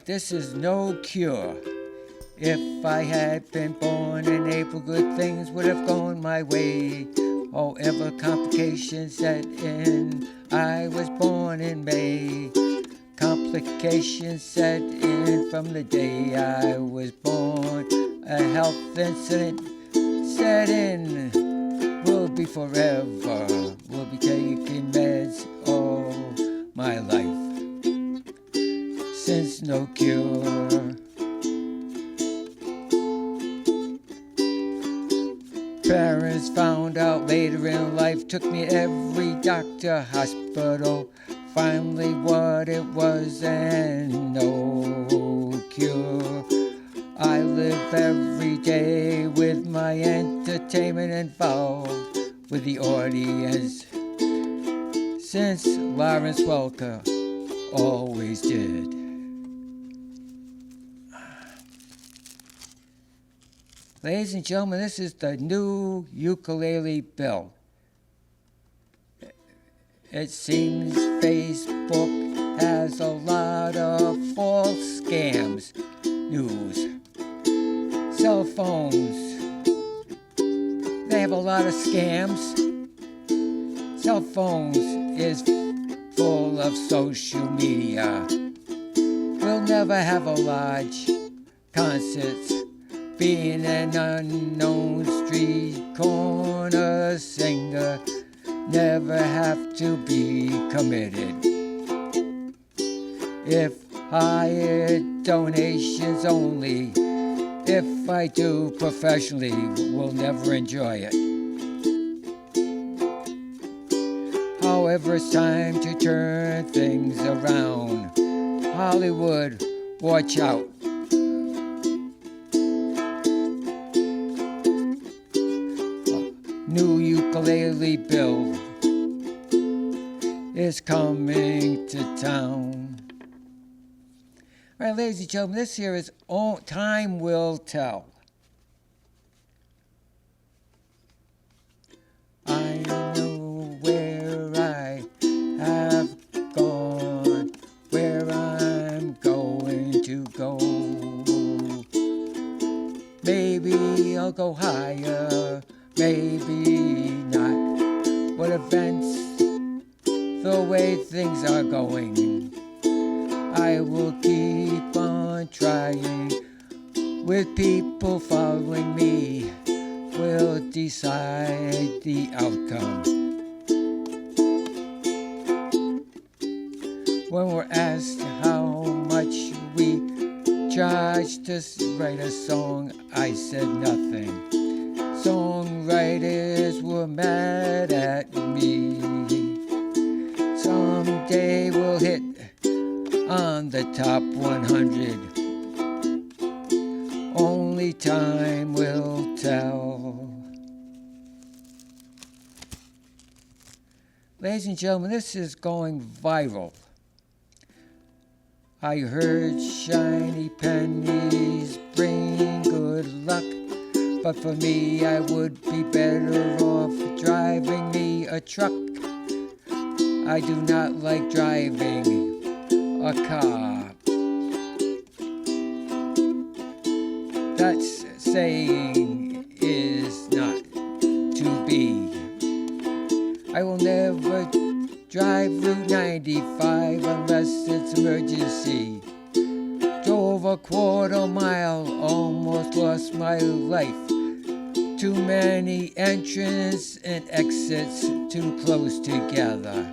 life, this is no cure. If I had been born in April, good things would have gone my way. However, complications set in, I was born in May. Complications set in from the day I was born. A health incident set in, will be forever. Will be taking meds all my life, since no cure. Parents found out later in life, took me every doctor, hospital, finally what it was, and no cure. I live every day with my entertainment involved with the audience, since Lawrence Welker always did. Ladies and gentlemen, this is the new ukulele bill. It seems Facebook has a lot of false scams. News. Cell phones. They have a lot of scams. Cell phones is full of social media. We'll never have a large concerts. Being an unknown street corner singer, never have to be committed. If hired donations only, if I do professionally, we'll never enjoy it. However, it's time to turn things around. Hollywood, watch out. New ukulele bill is coming to town. All right, ladies and gentlemen, this here is Time Will Tell. I know where I have gone, where I'm going to go. Maybe I'll go higher, maybe not. What events, the way things are going, I will keep on trying. With people following me, will decide the outcome. When we're asked how much we charge to write a song, I said nothing. Songwriters were mad at me. Someday we'll hit on the top 100. Only time will tell. Ladies and gentlemen, this is going viral. I heard shiny pennies bring good luck, but for me I would be better off driving me a truck. I do not like driving a car. That saying is not to be. I will never drive Route 95 unless it's emergency. Drove a quarter mile, almost lost my life. Too many entrances and exits too close together.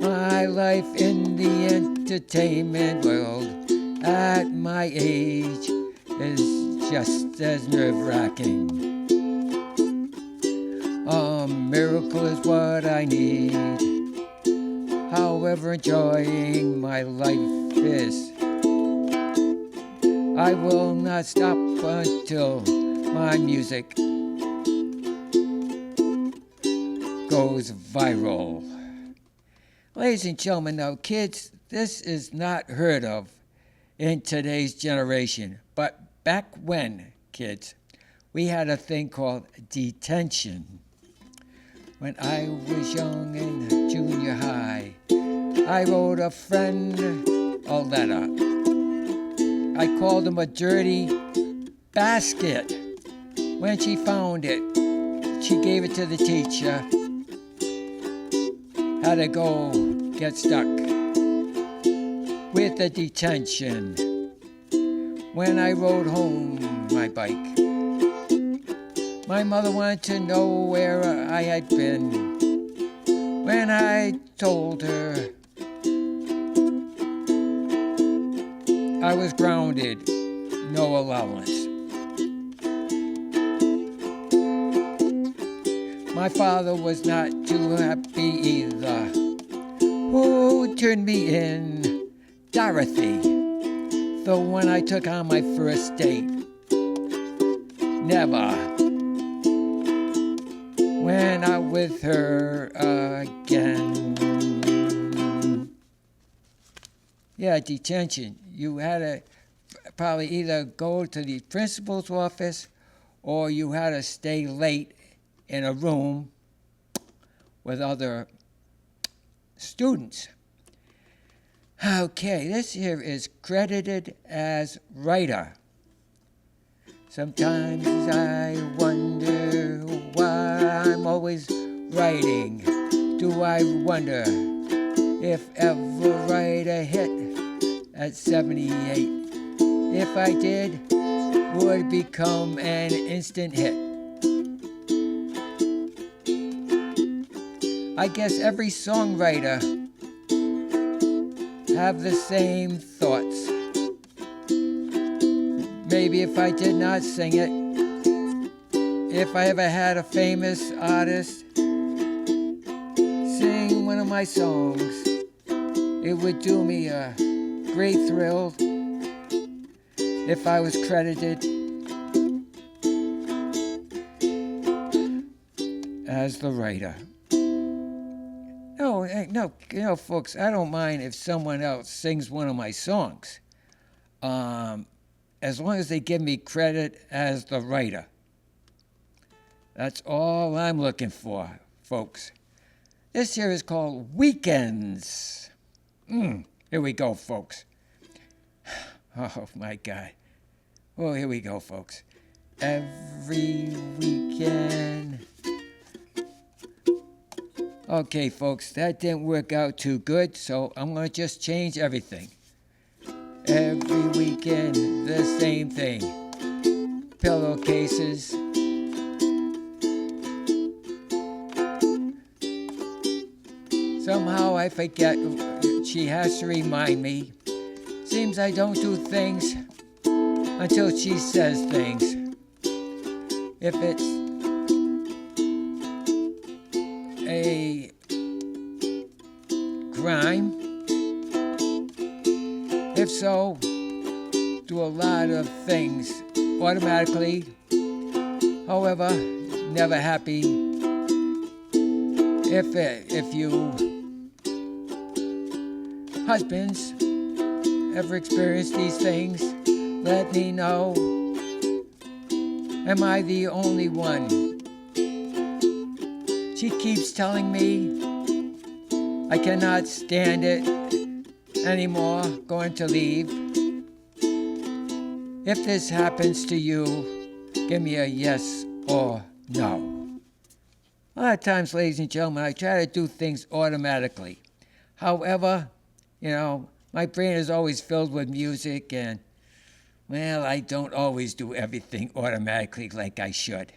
My life in the entertainment world at my age is just as nerve-wracking. A miracle is what I need. However, enjoying my life is. I will not stop until my music goes viral. Ladies and gentlemen, now kids, this is not heard of in today's generation. But back when, kids, we had a thing called detention. When I was young in junior high, I wrote a friend a letter. I called him a dirty basket. When she found it, she gave it to the teacher. Had to go get stuck with the detention. When I rode home my bike, my mother wanted to know where I had been. When I told her I was grounded, no allowance. My father was not too happy either. Who turned me in? Dorothy, the one I took on my first date. Never went out with her again. Yeah, detention. You had to probably either go to the principal's office or you had to stay late in a room with other students. Okay, this here is credited as writer. Sometimes I wonder why I'm always writing. Do I wonder if ever write a hit at 78? If I did, would it become an instant hit? I guess every songwriter have the same thoughts. Maybe if I did not sing it, if I ever had a famous artist sing one of my songs, it would do me a great thrill if I was credited as the writer. No, folks, I don't mind if someone else sings one of my songs, as long as they give me credit as the writer. That's all I'm looking for, folks. This here is called Weekends. Here we go, folks. Oh, my God. Oh, here we go, folks. Every weekend. Okay, folks, that didn't work out too good, so I'm going to just change everything. Every weekend, the same thing. Pillowcases. Somehow I forget, she has to remind me. Seems I don't do things until she says things. If it's a crime, if so, do a lot of things automatically. However, never happy. If you husbands ever experience these things, let me know. Am I the only one? She keeps telling me I cannot stand it anymore, going to leave. If this happens to you, give me a yes or no. A lot of times, ladies and gentlemen, I try to do things automatically. However, my brain is always filled with music and, well, I don't always do everything automatically like I should.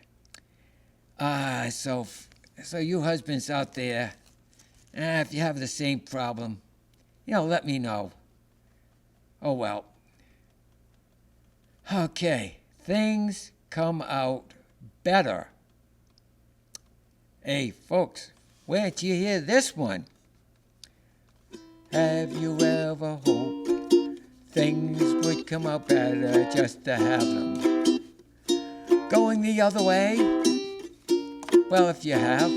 So you husbands out there, if you have the same problem, let me know. Oh, well. Okay, things come out better. Hey, folks, where did you hear this one? Have you ever hoped things would come out better just to have them going the other way? Well, if you have,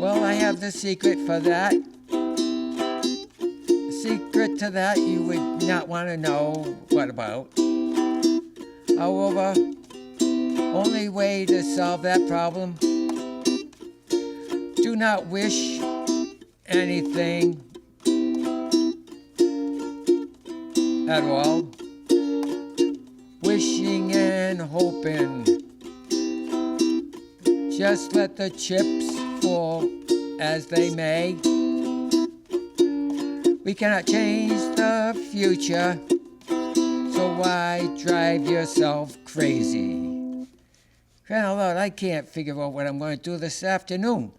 well, I have the secret for that. The secret to that you would not want to know what about. However, only way to solve that problem, do not wish anything at all. Wishing and hoping. Just let the chips fall as they may. We cannot change the future, so why drive yourself crazy? Kind of Lord, I can't figure out what I'm going to do this afternoon.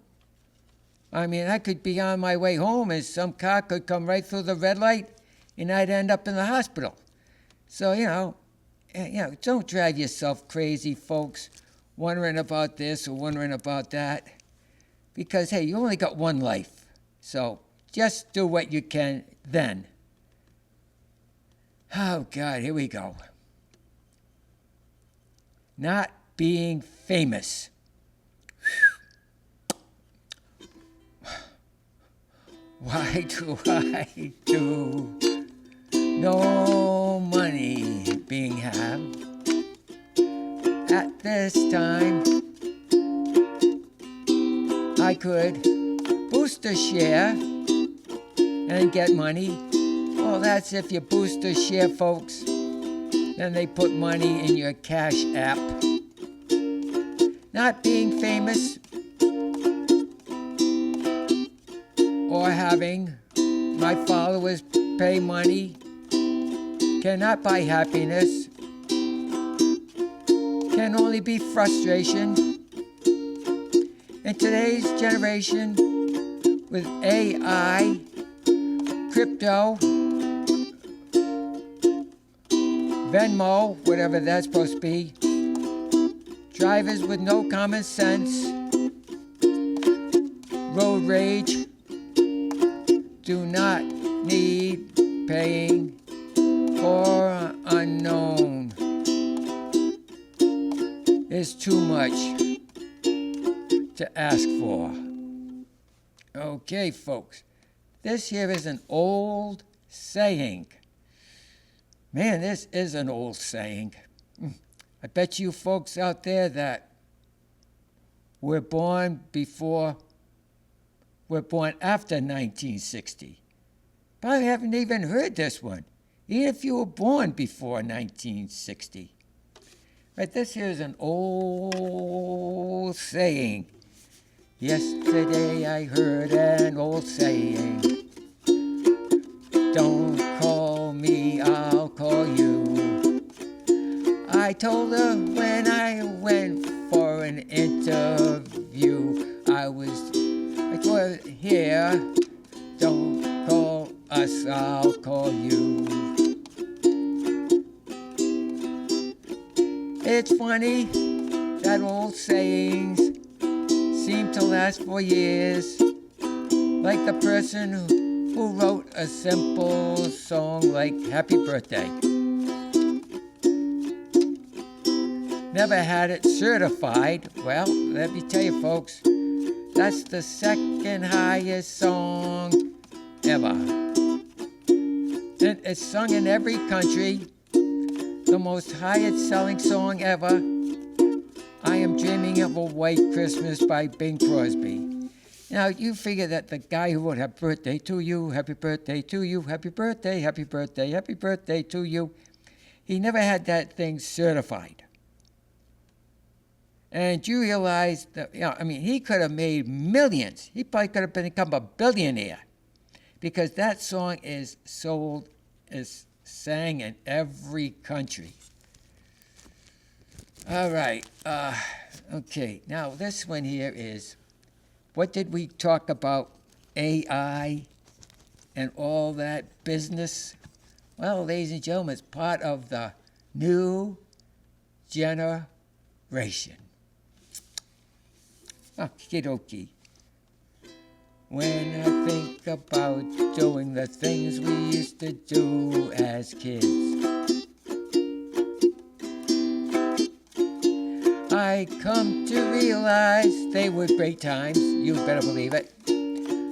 I mean, I could be on my way home and some car could come right through the red light and I'd end up in the hospital. So, don't drive yourself crazy, folks, wondering about this or wondering about that. Because, hey, you only got one life. So just do what you can then. Oh, God, here we go. Not being famous. Why do I do no money being had at this time? I could boost a share and get money. Well, that's if you boost a share, folks. Then they put money in your cash app. Not being famous or having my followers pay money cannot buy happiness, can only be frustration. In today's generation, with AI, crypto, Venmo, whatever that's supposed to be, drivers with no common sense, road rage, do not need paying for unknown. It's too much to ask for. Okay, folks, this here is an old saying. Man, this is an old saying. I bet you folks out there that were born after 1960 probably haven't even heard this one, even if you were born before 1960. But this here is an old saying. Yesterday I heard an old saying. Don't call me, I'll call you. I told her when I went for an interview, I told her, here, don't call us, I'll call you. It's funny that old sayings seem to last for years, like the person who wrote a simple song like Happy Birthday. Never had it certified. Well, let me tell you, folks, that's the second highest song ever. It's sung in every country. The most highest selling song ever. I Am Dreaming of a White Christmas by Bing Crosby. Now, you figure that the guy who wrote Happy Birthday to You, Happy Birthday to You, Happy Birthday, Happy Birthday, Happy Birthday to You, he never had that thing certified. And you realize that, he could have made millions. He probably could have become a billionaire because that song is sang in every country. All right. Okay. Now, this one here is, what did we talk about? AI and all that business? Well, ladies and gentlemen, it's part of the new generation. Okie dokie. When I think about doing the things we used to do as kids, I come to realize they were great times, you better believe it.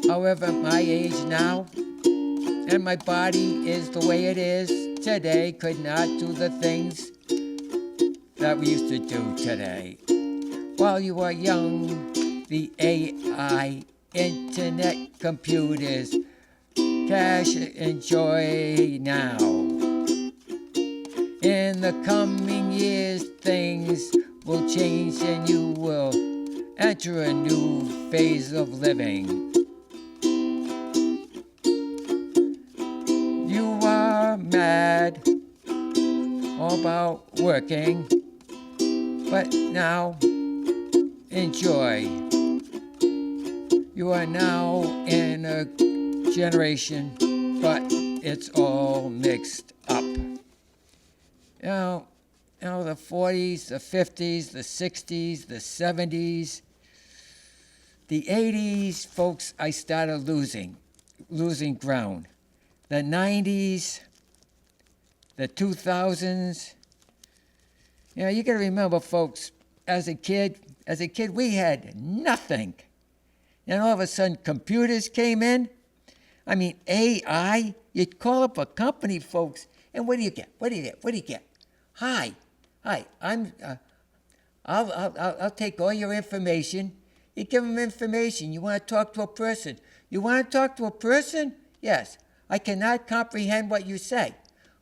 However, my age now and my body is the way it is today could not do the things that we used to do today. While you are young, the AI, internet, computers, cash, enjoy now. the coming years, things will change and you will enter a new phase of living. You are mad about working, but now enjoy. You are now in a generation, but it's all mixed up. You know, the 40s, the 50s, the 60s, the 70s, the 80s, folks, I started losing ground. The 90s, the 2000s. You know, you got to remember, folks, as a kid, we had nothing. And all of a sudden, computers came in. I mean, AI, you'd call up a company, folks, and what do you get? What do you get? Hi, I'll take all your information. You give them information. You want to talk to a person. You want to talk to a person? Yes. I cannot comprehend what you say.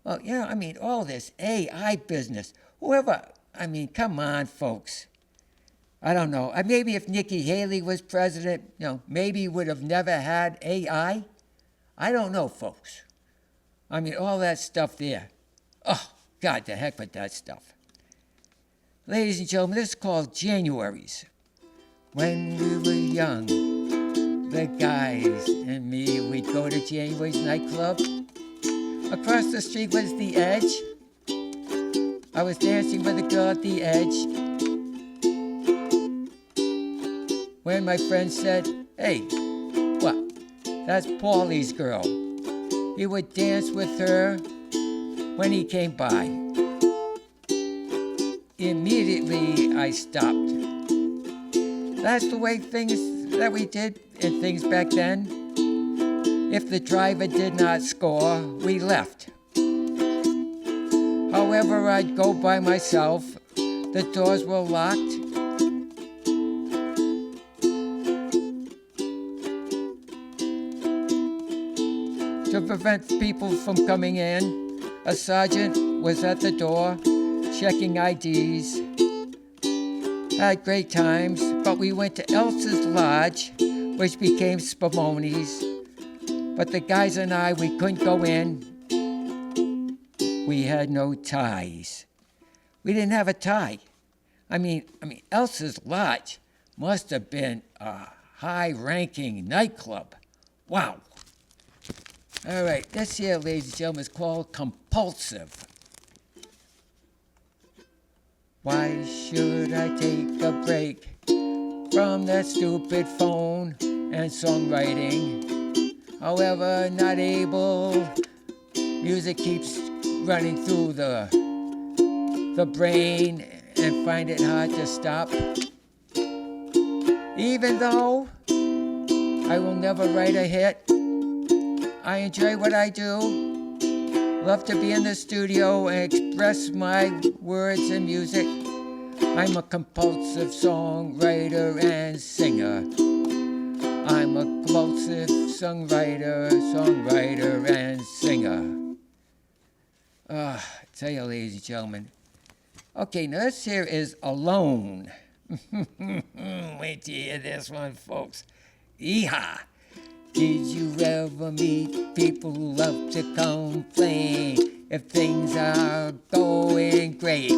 Well, you know, I mean, all this AI business. Whoever, I mean, come on, folks. I don't know. Maybe if Nikki Haley was president, you know, maybe would have never had AI. I don't know, folks. I mean, all that stuff there. Oh, God, the heck with that stuff. Ladies and gentlemen, this is called Januaries. When we were young, the guys and me, we'd go to January's nightclub. Across the street was the Edge. I was dancing with a girl at the Edge. When my friend said, "Hey, what? That's Paulie's girl." He would dance with her when he came by. Immediately, I stopped. That's the way things that we did and things back then. If the driver did not score, we left. However, I'd go by myself. The doors were locked. To prevent people from coming in, a sergeant was at the door checking IDs. Had great times, but we went to Elsa's Lodge, which became Spumoni's. But the guys and I, we couldn't go in. We had no ties. We didn't have a tie. I mean, Elsa's Lodge must have been a high-ranking nightclub. Wow. All right, this here, ladies and gentlemen, is called Compulsive. Why should I take a break from that stupid phone and songwriting? However, not able, music keeps running through the brain and find it hard to stop. Even though I will never write a hit, I enjoy what I do. Love to be in the studio and express my words and music. I'm a compulsive songwriter and singer. I'm a compulsive songwriter and singer. Tell you, ladies and gentlemen. Okay, now this here is Alone. Wait till you hear this one, folks. Yeehaw! Did you ever meet people who love to complain if things are going great?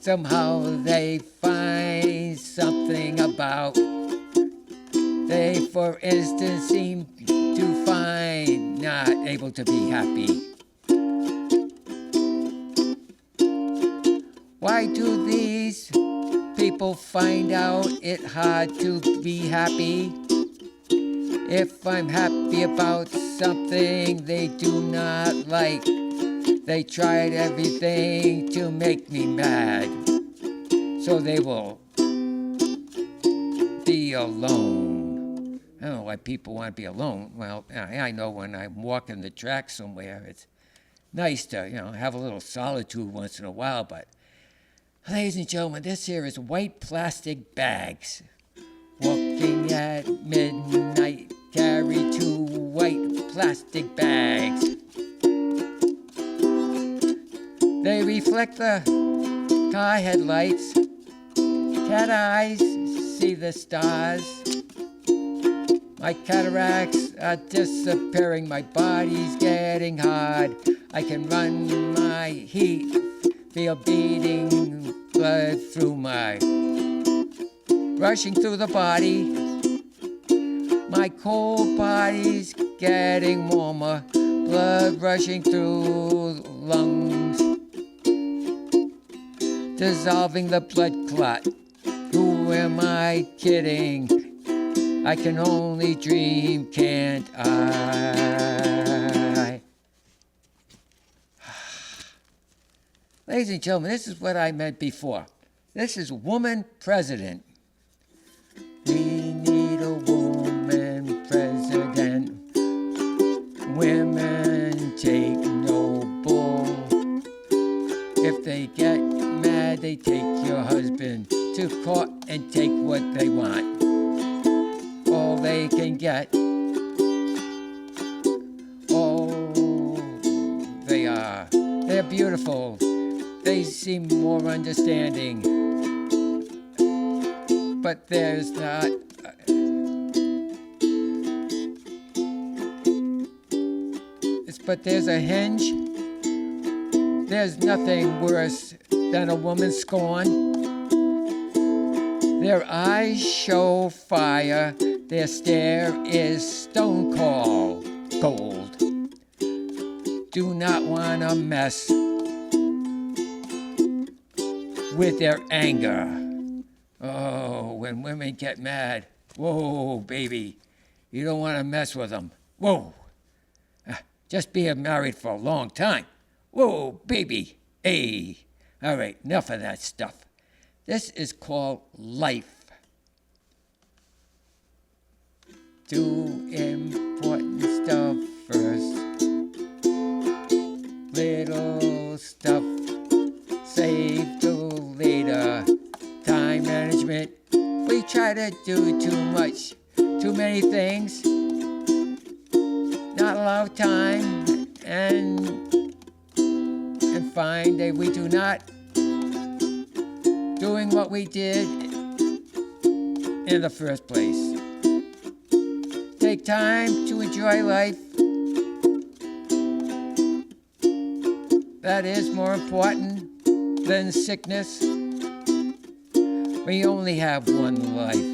Somehow they find something about. They, for instance, seem to find not able to be happy. Why do these people find out it hard to be happy? If I'm happy about something they do not like, they tried everything to make me mad. So they will be alone. I don't know why people want to be alone. Well, I know when I'm walking the track somewhere, it's nice to, have a little solitude once in a while, but ladies and gentlemen, this here is White Plastic Bags. Walking at midnight, carry 2 white plastic bags. They reflect the car headlights. Cat eyes see the stars. My cataracts are disappearing. My body's getting hard. I can run my heat. Feel beating blood through my... rushing through the body. My cold body's getting warmer. Blood rushing through lungs. Dissolving the blood clot. Who am I kidding? I can only dream, can't I? Ladies and gentlemen, this is what I meant before. This is woman president. We need a woman president. Women take no bull. If they get mad, they take your husband to court and take what they want. All they can get. Oh, they're beautiful. They seem more understanding. But there's not. But there's a hinge. There's nothing worse than a woman scorned. Their eyes show fire. Their stare is stone cold. Do not want to mess with their anger. Oh, when women get mad, whoa, baby, you don't want to mess with them. Whoa, just being married for a long time. Whoa, baby, hey. All right, enough of that stuff. This is called life. Do important stuff first. Little stuff save till later. Time management. We try to do too much, too many things. Not a lot of time, and find that we do not doing what we did in the first place. Take time to enjoy life. That is more important than sickness. We only have one life.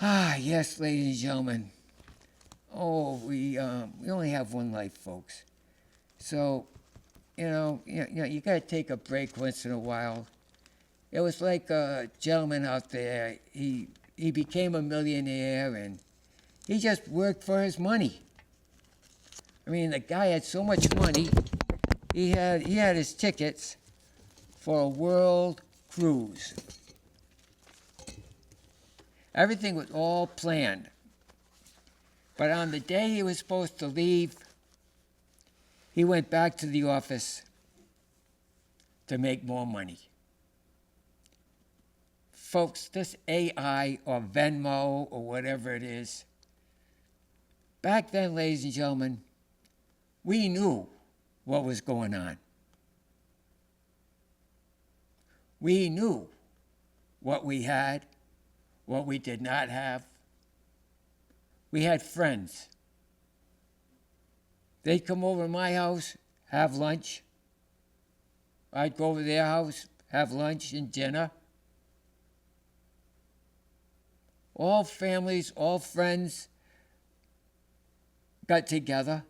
Ah, yes, ladies and gentlemen. Oh, we only have one life, folks. So, you gotta take a break once in a while. It was like a gentleman out there. He became a millionaire, and he just worked for his money. I mean, the guy had so much money. He had his tickets for a world cruise. Everything was all planned. But on the day he was supposed to leave, he went back to the office to make more money. Folks, this AI or Venmo or whatever it is, back then, ladies and gentlemen, we knew what was going on. We knew what we had, what we did not have. We had friends. They'd come over to my house, have lunch. I'd go over to their house, have lunch and dinner. All families, all friends got together.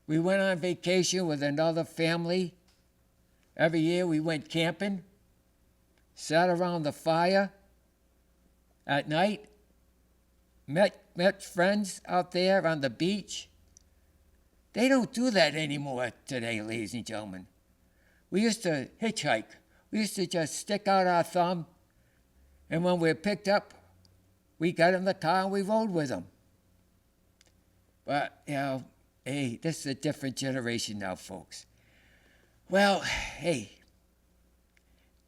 We went on vacation with another family. Every year we went camping, sat around the fire at night, met friends out there on the beach. They don't do that anymore today, ladies and gentlemen. We used to hitchhike. We used to just stick out our thumb, and when we were picked up, we got in the car and we rode with them. But, hey, this is a different generation now, folks. Well, hey,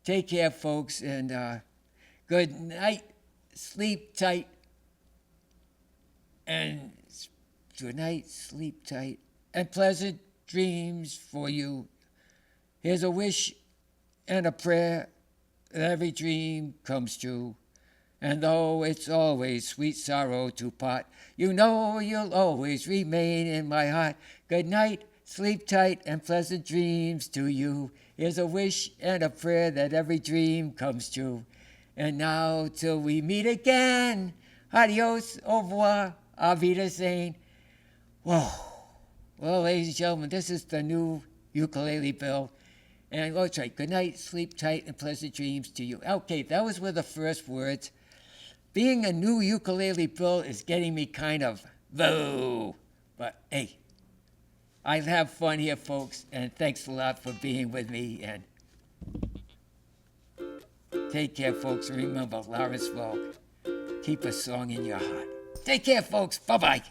take care, folks, and good night, sleep tight, and Good night, sleep tight, and pleasant dreams for you. Here's a wish and a prayer that every dream comes true. And though it's always sweet sorrow to part, you know you'll always remain in my heart. Good night, sleep tight, and pleasant dreams to you. Here's a wish and a prayer that every dream comes true. And now till we meet again, adios, au revoir, auf Wiedersehen. Whoa. Well, ladies and gentlemen, this is the new ukulele bill. And that's right, good night, sleep tight, and pleasant dreams to you. Okay, that was with the first words. Being a new ukulele bill is getting me kind of boo. But hey, I have fun here, folks, and thanks a lot for being with me. And take care, folks. Remember, Lawrence Welk, keep a song in your heart. Take care, folks. Bye-bye.